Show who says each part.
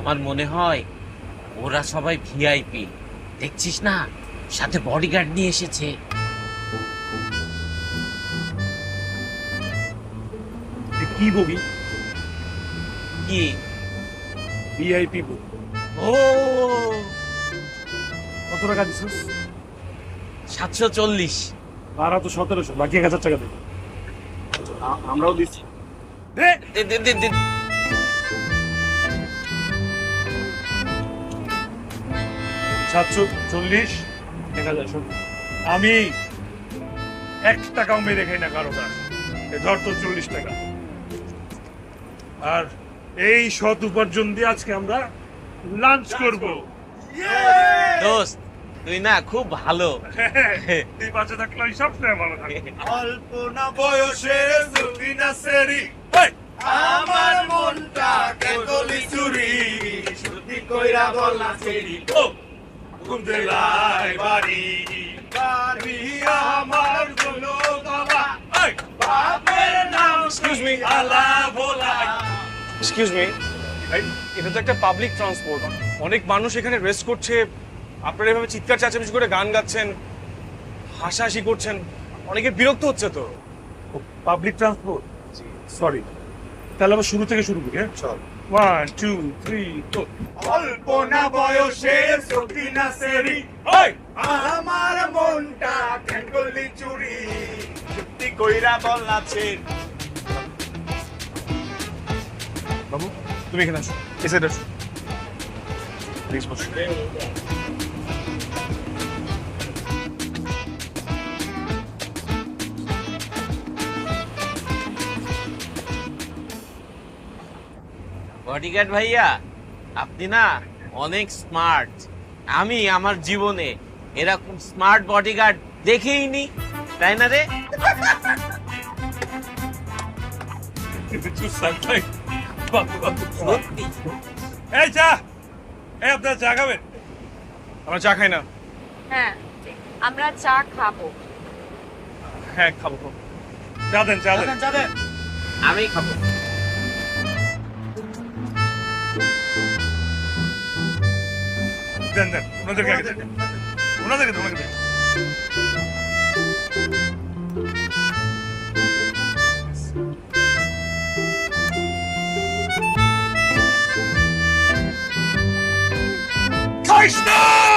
Speaker 1: আমার মনে হয় ওরা সবাই ভিআইপি। দেখছিস না, সাথে বডিগার্ড নিয়ে এসেছে।
Speaker 2: কি বগি?
Speaker 1: কি?
Speaker 2: ভিআইপি বগি।
Speaker 1: ও,
Speaker 2: কত টাকা দিছিস?
Speaker 1: 740।
Speaker 2: ভাড়া তো 1700, বাকি 1000 টাকা দেবে। আমরাও দিচ্ছি।
Speaker 1: দে দে দে দে।
Speaker 2: 740, 1000। শোন, আমি 1 টাকাও মেরে খাই না কারো কাছ। ধর তো 40 টাকা। আর এই সৎ উপার্জন দিয়ে আজকে আমরা লাঞ্চ করব।
Speaker 1: দোস্ত, তুই না খুব ভালো।
Speaker 2: তুই বাঁচে থাকলে আমি সবসময় ভালো থাকি।
Speaker 3: অল্প না বয়সে জুটি না সেরি
Speaker 2: এই,
Speaker 3: আমার মনটা কেবলি চুরি সত্যি কইরা বলনা সেরি
Speaker 2: ও, কোন জেলায় বাড়ি?
Speaker 3: বাড়ি আমার গুলো বাবা
Speaker 2: এই,
Speaker 3: বাপের নাম
Speaker 4: Excuse me.
Speaker 2: আলা ভোলা।
Speaker 4: এক্সকিউজ মি,
Speaker 2: এই,
Speaker 4: এটা তো একটা পাবলিক ট্রান্সপোর্ট। অনেক মানুষ এখানে রেস্ট করছে, আপনারা এভাবে চিৎকার চেঁচামেচি করে গান গাচ্ছেন, হাসাহাসি করছেন, অনেকে বিরক্ত হচ্ছে তো।
Speaker 2: Public transport, sorry. তাহলে আবার শুরু থেকে শুরু করি। হ্যাঁ, চল। 1 2 3 4।
Speaker 3: অল্প না বয়সে জুটি না সেরি
Speaker 2: এই,
Speaker 3: আমার মনটা কেবলি চুরি সত্যি কইরা বলনা সেরি
Speaker 4: বাবু, তুমি এখানে আসো, এই সাইডে আসো প্লিজ। বসো।
Speaker 1: বডিগার্ড ভাইয়া, আপনি না অনেক স্মার্ট। আমি আমার জীবনে এরকম স্মার্ট বডিগার্ড দেখেইনি, তাই না রে?
Speaker 2: কিছু সাইড।
Speaker 1: সত্যি।
Speaker 2: এই চা, এই আপনার চা খাবেন?
Speaker 4: আমরা চা খাই না।
Speaker 5: হ্যাঁ, আমরা চা খাবো।
Speaker 4: হ্যাঁ, খাবো খাবো।
Speaker 2: চা দেন, চা দেন।
Speaker 3: যাবেন
Speaker 1: আমি খাবো।
Speaker 2: দেন দেন, ওনাদেরকে আগে দেন। ওনাদেরকে দেন, ওনাদেরকে দেন। খাইস না!